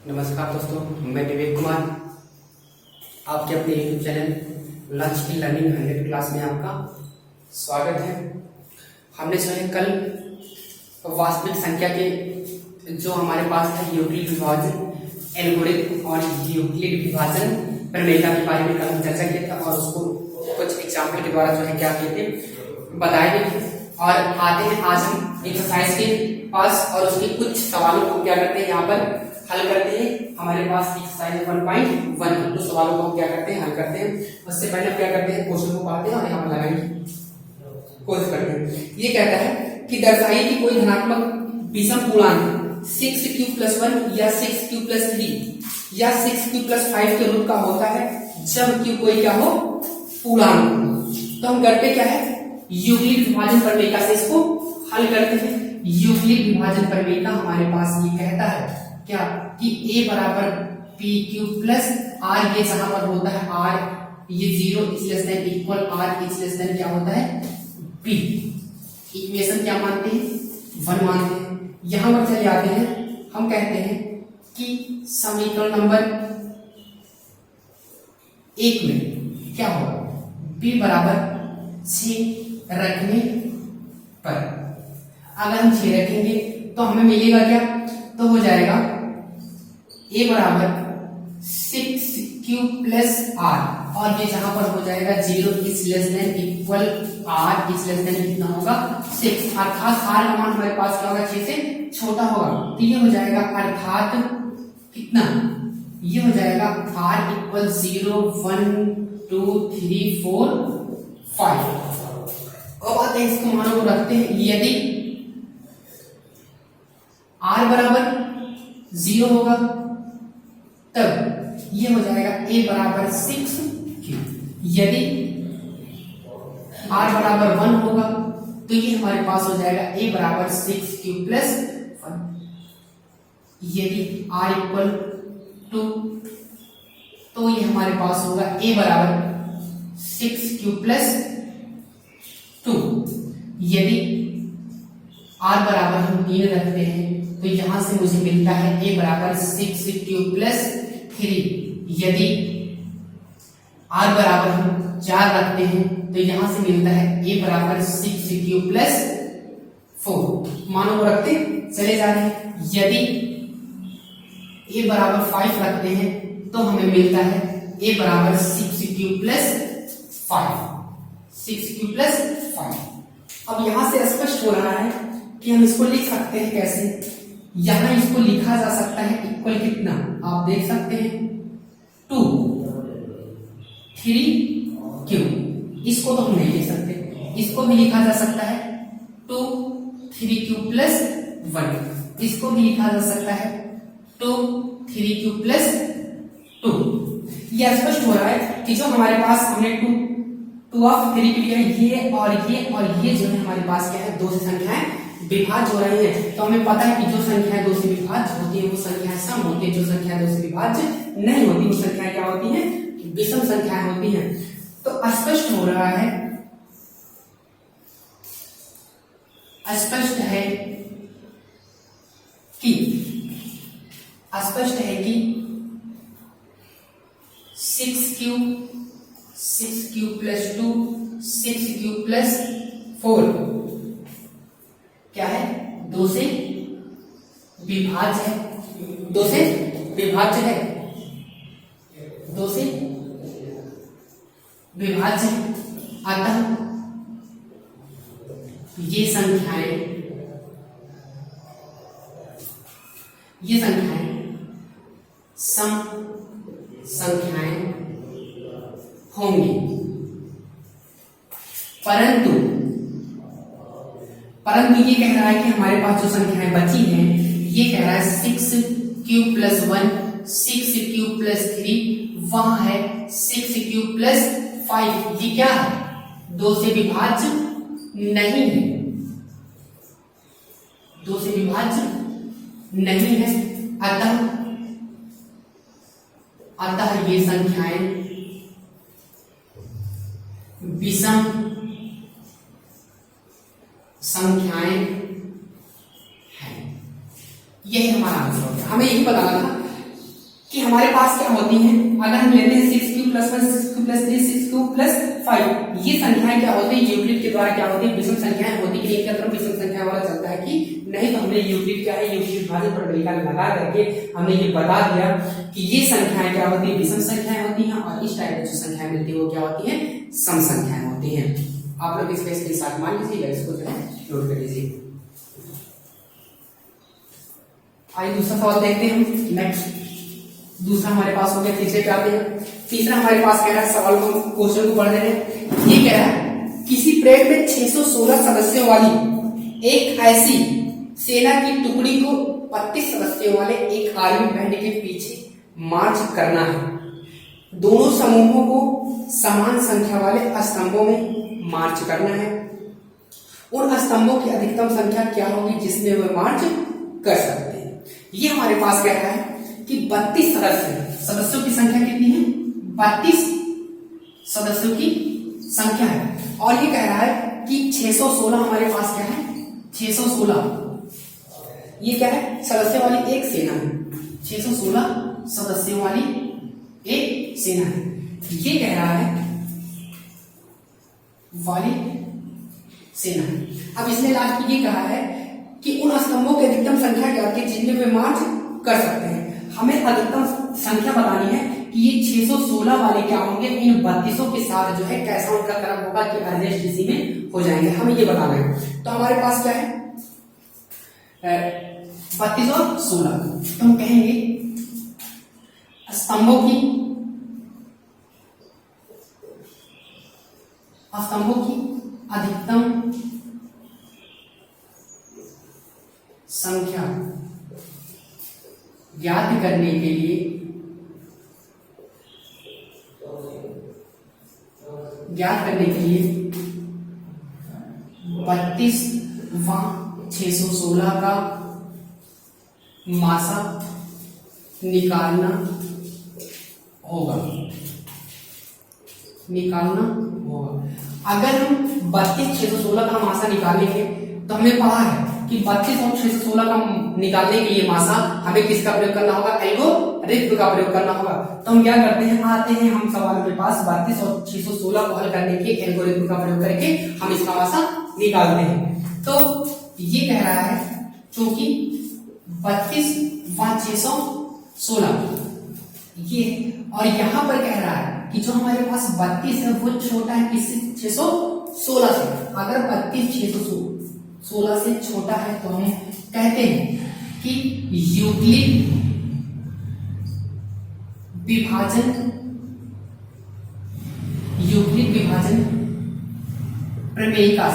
नमस्कार दोस्तों, मैं विवेक कुमार आपके अपने यूट्यूब चैनल लंच की लर्निंग 100 क्लास में आपका स्वागत है। हमने जो है कल वास्तविक संख्या के जो हमारे पास है यूक्लिड विभाजन एल्गोरिथम और यूक्लिड विभाजन प्रमेयता के बारे में कल हम चर्चा किया था और उसको कुछ एग्जाम्पल के द्वारा जो है क्या किए थे बताए गए थे। और आते हैं आज हम एक्सरसाइज के पास और उसके कुछ सवालों को क्या करते हैं यहाँ पर हल करते हैं। हमारे पास एक्सरसाइज 1.1 कुछ सवालों को हम क्या करते हैं हल करते हैं। उससे पहले क्या करते हैं क्वेश्चन को पढ़ते हैं और यहाँ पर लगाने की कोशिश करते हैं। ये कहता है कि दर्शाइए कि कोई धनात्मक विषम पूर्णांक 6q+1 या 6q+3 या 6q+5 के रूप का होता है जब q कोई क्या हो पूर्णांक। तो हम करते क्या है यूक्लिड विभाजन प्रमेय से इसको हल करते हैं। यूक्लिड विभाजन प्रमेय हमारे पास ये कहता है क्या कि a बराबर pq+r, ये जहां पर होता है r ये 0 is less than equal r is less than क्या होता है p। इक्वेशन क्या मानते हैं 1 मानते हैं। यहां पर चले आते हैं, हम कहते हैं कि समीकरण नंबर 1 में क्या होगा b बराबर 6 रखने पर अगर हम 6 रखेंगे तो हमें मिलेगा क्या, तो हो जाएगा a बराबर 6q+r और ये जहां पर हो जाएगा 0 is less than equal r is less than कितना होगा 6, अर्थात r का मान हमारे पास क्या होगा 6 से छोटा होगा। तो ये हो जाएगा अर्थात कितना, ये हो जाएगा r इक्वल 0 1 2 3 4 5। अब आते हैं इसको मानों को रखते हैं। यदि r बराबर 0 होगा तब ये हो जाएगा a बराबर 6q। यदि r बराबर 1 होगा तो ये हमारे पास हो जाएगा a बराबर 6q+1। यदि r इक्वल 2 तो ये हमारे पास होगा a बराबर 6q+2। यदि r बराबर हम 3 रखते हैं तो यहां से मुझे मिलता है a बराबर 6q+3। यदि r बराबर हम 4 रखते हैं तो यहां से मिलता है a बराबर 6q+4। मानो रखते चले जा रहे हैं। यदि a बराबर 5 रखते हैं तो हमें मिलता है a बराबर 6q+5। अब यहां से स्पष्ट हो रहा है कि हम इसको लिख सकते हैं कैसे। यहां इसको लिखा जा सकता है इक्वल कितना, आप देख सकते हैं 2 3q। इसको तो हम नहीं लिख सकते, इसको भी लिखा जा सकता है 2 3q+1। इसको भी लिखा जा सकता है 2 3q+2। यह स्पष्ट हो रहा है कि जो हमारे पास हमने 2 ऑफ 3 के लिए ये और ये जो है हमारे पास क्या है 2 से संख्याएं विभाज्य हो रही है। तो हमें पता है कि जो संख्याएं 2 से विभाज्य होती है वो संख्याएं सम होती है, जो संख्याएं 2 से विभाज्य नहीं होती वो संख्याएं क्या होती हैं विषम संख्याएं होती हैं। तो स्पष्ट हो रहा है, स्पष्ट है कि 6q+2 6q+4 क्या है 2 से विभाज्य है, 2 से विभाज्य है, 2 से विभाज्य। अतः ये संख्याएं सम संख्याएं होंगी। परंतु ये कह रहा है कि हमारे पास जो संख्याएं बची हैं, ये कह रहा है 6q+1 6q+3 वहां है 6q+5। ये क्या है 2 से विभाज्य नहीं है, 2 से विभाज्य नहीं है। अतः ये संख्याएं विषम संख्याएं हैं। यही हमारा आंसर हो गया। हमें यही बताना था कि हमारे पास क्या होती हैं, अगर हम लेते हैं 6 क्यूब + 1 6 क्यूब + 3 6 क्यूब + 5, ये संख्याएं क्या होती है यूक्लिड के द्वारा क्या होती है विषम संख्याएं होती है। इनके अंदर विषम संख्या वाला चलता है कि नहीं, तो हमने यूक्लिड क्या है यूक्लिड भाजक प्रमेय लगा करके हमने ये बता दिया कि ये संख्याएं क्या होती है विषम संख्याएं होती हैं और इस टाइप की जो संख्याएं मिलती है वो क्या होती है सम संख्याएं होती हैं। आप लोग इसका स्क्रीनशॉट मान लीजिएगा, इसको जो है नोट कर लीजिए। आइए दूसरा सवाल देखते हैं हम। नेक्स्ट दूसरा हमारे पास हो गया, तीसरे पे आते हैं। तीसरा हमारे पास कह रहा है, सवाल को क्वेश्चन को पढ़ रहे हैं। ये कह रहा है किसी परेड में 616 सदस्यों वाली एक ऐसी सेना की टुकड़ी को 32 सदस्यों वाले एक आर्मी बैंड के पीछे मार्च करना है। दोनों समूहों को समान संख्या वाले स्तंभों में मार्च करना है। उन स्तंभों की अधिकतम संख्या क्या होगी जिसमें वे मार्च कर सकते हैं। ये हमारे पास कह रहा है कि 32 सदस्यों की संख्या कितनी है 32 सदस्यों की संख्या है। और ये कह रहा है कि 616 हमारे पास क्या है 616, ये क्या है सदस्यों वाली एक सेना है। 616 सदस्यों वाली एक सेना है। ये कह रहा है वाली सेना है। अब इसने लास्ट ये कहा है कि उन स्तंभों की अधिकतम संख्या क्या होती है जिनमें वे मार्च कर सकते हैं। हमें अधिकतम संख्या बतानी है कि ये 616 वाले क्या होंगे, इन 32 के साथ जो है कैसा उनका क्रम होगा कि एडजस्ट इसी में हो जाएंगे, हमें ये बताना है। तो हमारे पास क्या है 32 और 16, तो हम कहेंगे स्तंभों की अधिकतम संख्या ज्ञात करने के लिए 32वां 616 का मासा निकालना होगा। अगर हम 32 616 का मासा निकालेंगे तो हमें पता है कि 32 और 616 का निकालने के लिए मासा हमें किसका प्रयोग करना होगा, एल्गोरिथम का प्रयोग करना होगा। तो हम क्या करते हैं, आते हैं हम सवाल के पास 32 और 616 को हल करने के एल्गोरिथम का प्रयोग करके हम इसका मासा निकालते हैं। तो ये कह रहा है क्योंकि 32 व 616 ये, और यहां पर कह रहा है कि जो हमारे पास 32 है वो छोटा है किससे 616 से। अगर 32 616 से छोटा है तो हम कहते हैं कि यूक्लिड विभाजन प्रमेयिका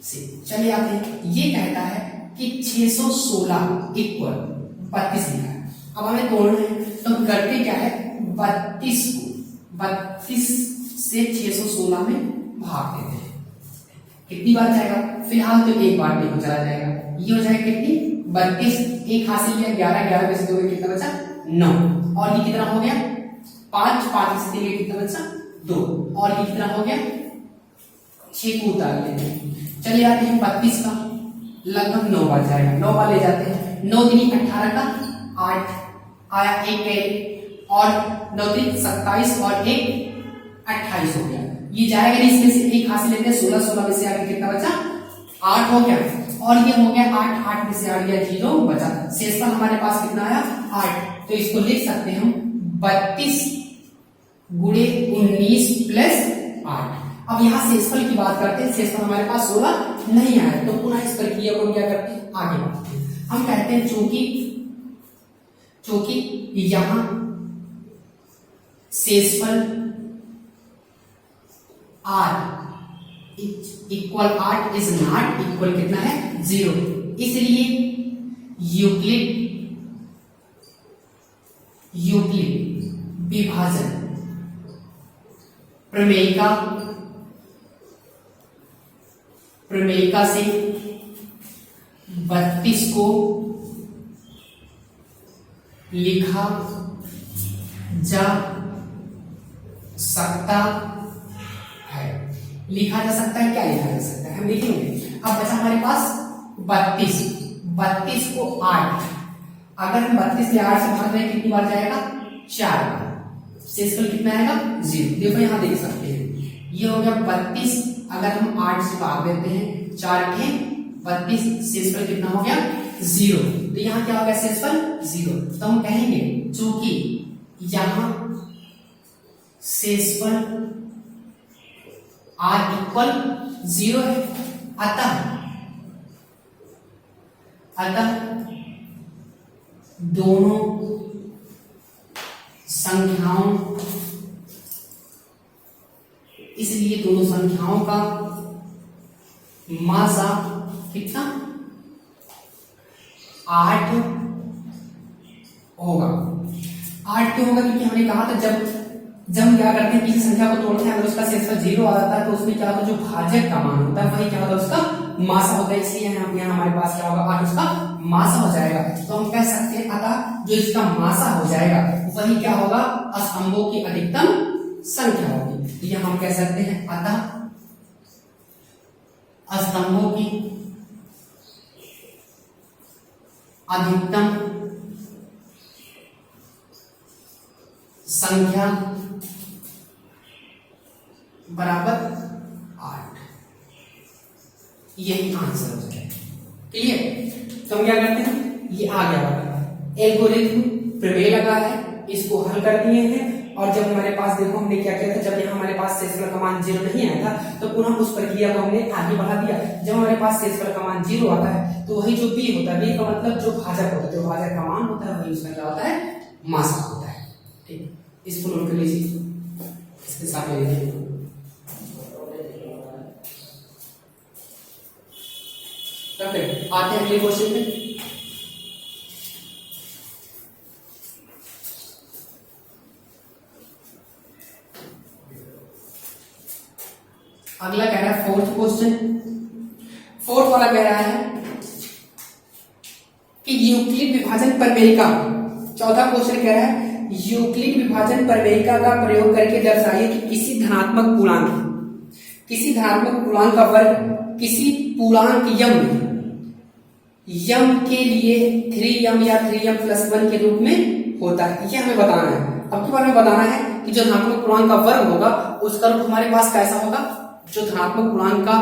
से चले आते हैं। ये कहता है कि 616 इक्वल 32 लिखा है। अब हमें तोड़ना है तो हम करते क्या है 32 को 32 से 616 में भाग देते हैं। कितनी बार जाएगा, फिलहाल तो एक बार में चला जाएगा। ये हो जाएगा कितनी 32, एक हासिल किया 11, 11 में से 2 कितना बचा 9, और ये कितना हो गया 5, 5 से 3 कितना बचा 2, और ये कितना हो गया 6 को उतार लेते हैं। चले जाते हैं 32 का लगभग 9 बार जाएगा, 9 बार ले जाते हैं। 9 दूनी 18 का 8 आया, एक कैरी और 9 दूनी 27 और एक 28 हो गया। ये जाएगा नहीं, इसमें से एक हासिल लेते हैं 16, 16 में से आगे कितना बचा 8 हो गया, और ये हो गया 8, 8 में से आ गया 0 बचा। शेषफल हमारे पास कितना आया 8, तो इसको लिख सकते हैं हम 32 गुणे 19 प्लस 8। अब यहाँ शेषफल की बात करते हैं, शेषफल हमारे पास 16 नहीं आया, तो पुनः इस प्रक्रिया को क्या करते हैं आगे बढ़ते हैं। हम कहते हैं चूंकि यहाँ शेषफल r equal 8 is not equal कितना है 0, इसलिए यूक्लिड विभाजन प्रमेयिका से 32 को लिखा जा सकता है। लिखा जा सकता है, क्या लिखा जा सकता है हम देखेंगे। अब बचा हमारे पास 32 को 8 अगर हम 32 से 8 से भाग रहे हैं कितनी बार जाएगा? 4 बार। शेषफल कितना आएगा? 0। देखो यहाँ देख सकते हैं, ये हो गया 32, अगर हम 8 से भाग देते हैं 4 के 32, शेषफल कितना हो गया? 0। तो यहाँ क्या हो गया? शेषफल 0। तो हम कहेंगे चूंकि यहाँ शेषफल r इक्वल 0 है, अतः दोनों संख्याओं, इसलिए दोनों संख्याओं का मासा कितना? 8 होगा। 8 क्यों होगा? क्योंकि हमने कहा था जब हम क्या करते हैं, किसी संख्या को तोड़ते हैं, अगर उसका शेषफल 0 आ जाता है तो उसमें क्या होता है, जो भाजक का मान होता है वही क्या होता है? उसका मासा होता है। इसलिए यहाँ हमारे पास क्या होगा? 8 उसका मासा हो जाएगा। तो हम कह सकते हैं अतः जो इसका मासा हो जाएगा वही क्या होगा? स्तंभों की अधिकतम संख्या होगी। तो यहाँ हम कह सकते हैं अतः स्तंभों की अधिकतम संख्या बराबर 8। यही आंसर हो जाएगा। क्लियर? तो हम क्या करते हैं, ये आ गया होगा एल्गोरिथम प्रमेय लगा है, इसको हल कर दिए हैं। और जब हमारे पास देखो हमने क्या किया था, जब यहाँ हमारे पास शेषफल का मान 0 नहीं आया था तो पुनः उस प्रक्रिया को हमने आगे बढ़ा दिया। जब हमारे पास शेषफल का मान 0 आता है तो वही जो b होता है, b का मतलब जो भाजक होता है, जो भाजक का मान होता है वही उसका क्या होता है? मासा होता है। ठीक, इसको नोट कर लीजिए, इसके साथ में लिखिए। आते हैं अगले क्वेश्चन पे। अगला कह रहा है फोर्थ क्वेश्चन। फोर्थ वाला कह रहा है कि यूक्लिड विभाजन प्रमेयिका, चौथा क्वेश्चन कह रहा है यूक्लिड विभाजन प्रमेयिका का प्रयोग करके दर्शाइए कि किसी धनात्मक पूर्णांक का वर्ग किसी पूर्णांक यम के लिए 3m या 3m+1 के रूप में होता है। ये हमें बताना है। अब के बारे में बताना है कि जो धनात्मक पूर्णांक का वर्ग होगा उसका रूप हमारे पास कैसा होगा? जो धनात्मक पूर्णांक का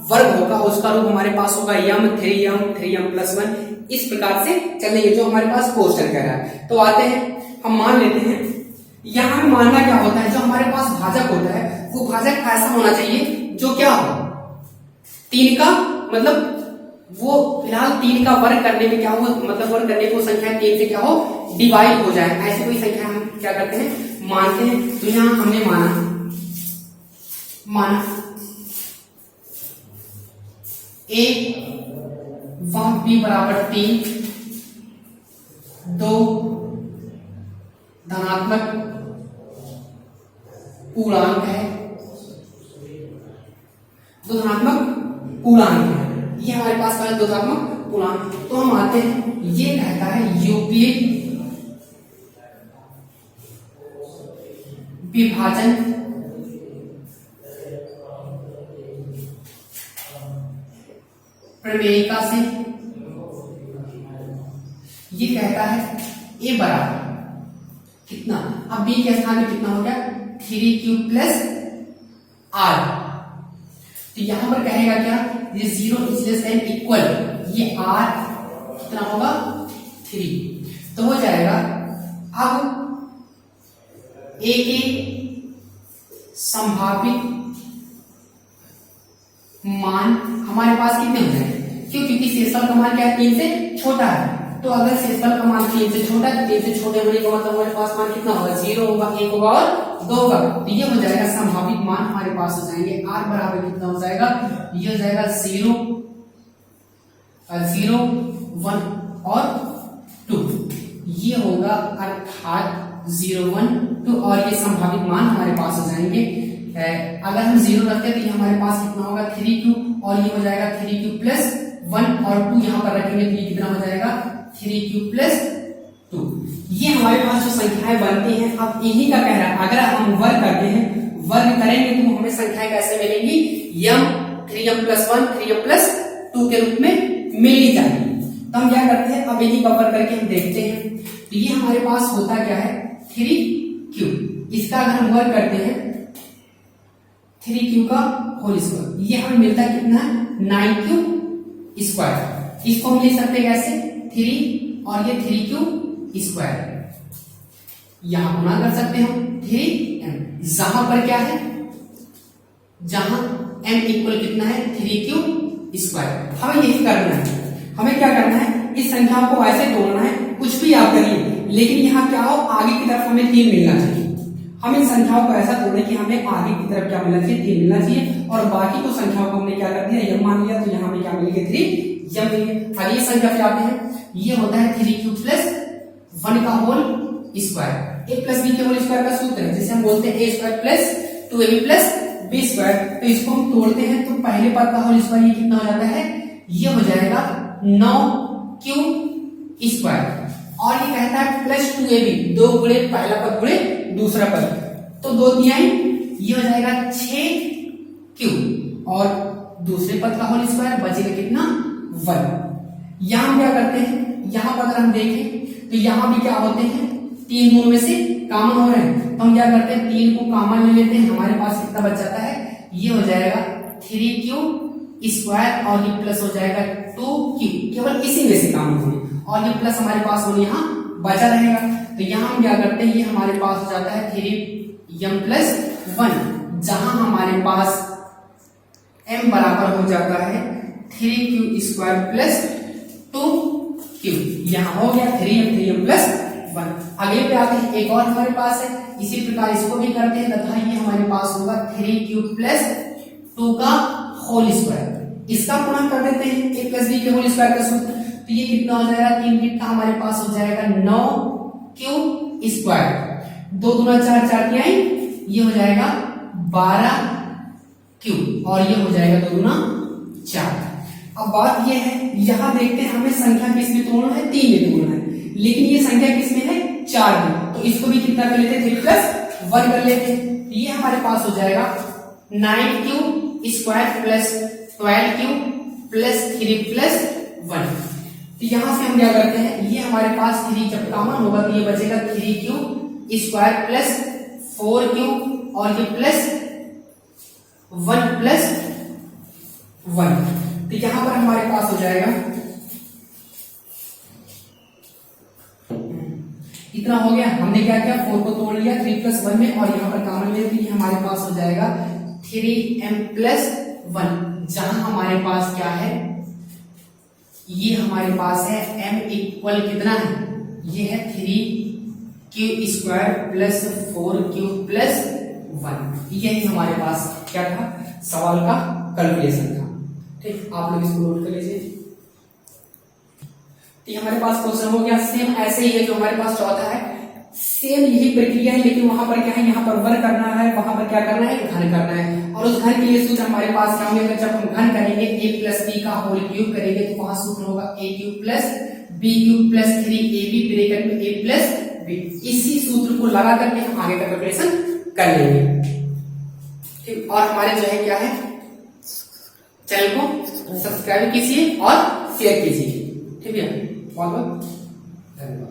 वर्ग होगा उसका रूप हमारे पास होगा m 3m+1। इस प्रकार से चलेंगे जो हमारे पास क्वेश्चन कह रहा है। तो आते हैं, हम मान लेते हैं, यहां में मानना क्या होता है, जो हमारे पास भाजक होता है वो भाजक ऐसा होना चाहिए जो क्या हो? 3 का मतलब वो फिलहाल 3 का वर्ग करने में क्या हो, मतलब वर्ग करने को संख्या 3 से क्या हो? डिवाइड हो जाए। ऐसी कोई संख्या हम क्या करते हैं? मानते हैं। तो यहां हमने माना a वह b बराबर 3 2 धनात्मक पूर्णांक है, 2 धनात्मक पूर्णांक है। ये हमारे पास का 2 धनात्मक पूर्णांक। तो हम आते हैं, ये कहता है यूक्लिड विभाजन प्रमेयिका से ये कहता है a बराबर कितना? अब b के स्थान में कितना हो गया? 3q plus r। तो यहां पर कहेगा क्या? ये 0 इज लेस देन इक्वल, ये r कितना होगा? 3। तो हो जाएगा। अब a के संभावित मान हमारे पास कितने हो जाएंगे? क्योंकि शेषफल का मान क्या है? 3 से छोटा है। तो अगर शेषफल का मान 3 से छोटा है, 3 से छोटे होने का मतलब हमारे पास मान कितना होगा? 0 होगा, 1 होगा और 2 होगा। तो ये हो जाएगा संभावित मान हमारे पास हो जाएंगे। r बराबर कितना हो जाएगा? ये हो जाएगा 0 1 और 2। ये होगा अर्थात 0 1 2 और ये संभावित मान हमारे पास हो जाएंगे। अगर हम 0 रखते हैं तो ये हमारे पास कितना होगा? 3q और ये हो जाएगा 3q प्लस 1 और 2 यहाँ पर रखेंगे तो ये कितना हो जाएगा? 3q plus 2। ये हमारे पास जो संख्याएं बनती हैं, अब इन्हीं का कह रहा है अगर हम वर्ग करते हैं, वर्ग करेंगे तो हमें संख्याएं कैसे मिलेंगी? m 3m+1 3m+2 के रूप में मिल ही जाएगी। तो हम क्या करते हैं, अब इन्हीं कवर करके हम देखते हैं। तो ये हमारे पास होता क्या है 3q, इसका अगर हम वर्क करते हैं 3q का होल स्क्वायर, ये हमें मिलता है कितना है 9q स्क्वायर। इसको हम लिख सकते हैं कैसे 3 और ये 3q स्क्वायर, यहां गुणा कर सकते हैं हम 3m, जहां पर क्या है, जहां m इक्वल कितना है 3q स्क्वायर। हमें यही करना है, हमें क्या करना है, इस संख्याओं को ऐसे तोड़ना है, कुछ भी आप करिए, लेकिन यहाँ क्या हो, आगे की तरफ हमें 3 मिलना चाहिए। हम इन संख्याओं को ऐसा तोड़े कि हमें आगे की तरफ क्या मिलना चाहिए 3 मिलना चाहिए, और बाकी को संख्याओं को हमने क्या कर दिया m मान लिया, तो यहाँ हमें क्या मिल गया 3m मिल गया। अगली संख्या पे आते हैं, ये होता है 3q प्लस 1 का whole square. a plus b के होल स्क्वायर का सूत्र है, जिसे हम बोलते हैं a square plus 2ab plus b square. तो इसको हम तोड़ते हैं, तो पहले पद का होल स्क्वायर ये कितना हो जाता है, ये हो जाएगा 9q स्क्वायर, और ये कहता है प्लस 2ab, 2 गुणे पहला पद गुणे दूसरा पद, तो 2 तिहाई, ये हो जाएगा 6q, और दूसरे पद का होल स्क्वायर बचेगा कितना 1। यहां हम क्या करते हैं, यहां पर अगर हम देखें तो यहां भी क्या होते हैं, 3 गुण में से कॉमन हो रहे हैं, तो हम क्या करते हैं 3 को कॉमन ले लेते हैं, हमारे पास कितना बच जाता है, ये हो जाएगा 3q स्क्वायर, और ये प्लस हो जाएगा 2q, केवल इसी में से कॉमन होने, और ये प्लस हमारे पास होने यहाँ बचा रहेगा। तो यहाँ हम क्या करते हैं, ये हमारे पास हो जाता है 3m प्लस 1, जहां हमारे पास m बराबर हो जाता है 3q स्क्वायर प्लस 2q, यहाँ हो गया 3m प्लस 1। अगले पे आते हैं, एक और हमारे पास है, इसी प्रकार इसको भी करते हैं, तथा ये हमारे पास होगा 3q प्लस 2 का होल स्क्वायर। इसका गुणा कर देते हैं a प्लस b के होल स्क्वायर का सूत्र, तो ये कितना हो जाएगा, 3 कितना हमारे पास हो जाएगा 9q स्क्वायर, 2 दूना 4, 4 तिहाई, ये हो जाएगा 12q, और ये हो जाएगा 2 दूना 4। अब बात ये है, यहां देखते हैं हमें संख्या किस में तोड़ना है, 3 में तोड़ना है, लेकिन ये संख्या किस में है 4 में, तो इसको भी कितना कर लेते हैं 3 प्लस 1 कर लेते हैं। ये हमारे पास हो जाएगा 9q square plus 12q plus 3 plus 1। तो यहां से हम क्या करते हैं, ये हमारे पास 3 जब कॉमन होगा तो ये बचेगा 3q स्क्वायर प्लस 4q, और ये प्लस 1 प्लस 1। तो यहां पर हमारे पास हो जाएगा इतना हो गया। हमने क्या किया, 4 को तोड़ लिया 3 प्लस 1 में, और यहाँ पर कॉमन ले, तो ये हमारे पास हो जाएगा 3m प्लस 1, जहां हमारे पास क्या है, ये हमारे पास है m इक्वल कितना है, ये है 3q square plus 4q plus 1। यही हमारे पास क्या था, सवाल का कैलकुलेशन था। ठीक, आप लोग इसको नोट कर लीजिए। तो हमारे पास क्वेश्चन हो गया, सेम ऐसे ही है जो हमारे पास चौथा है, सेम यही प्रक्रिया है, लेकिन वहां पर क्या है, यहाँ पर वर्ग करना है, वहां पर क्या करना है, घन करना है, और उस घन के लिए सूत्र हमारे पास क्या होंगे, जब हम घन करेंगे a प्लस b का होल क्यूब करेंगे, तो वहां सूत्र होगा a cube plus b cube plus 3ab bracket में a प्लस b। इसी सूत्र को लगा करके हम आगे का कैलकुलेशन कर लेंगे। ठीक, और हमारे जो है क्या है, चैनल को सब्सक्राइब कीजिए और शेयर कीजिए। ठीक है, बहुत बहुत धन्यवाद।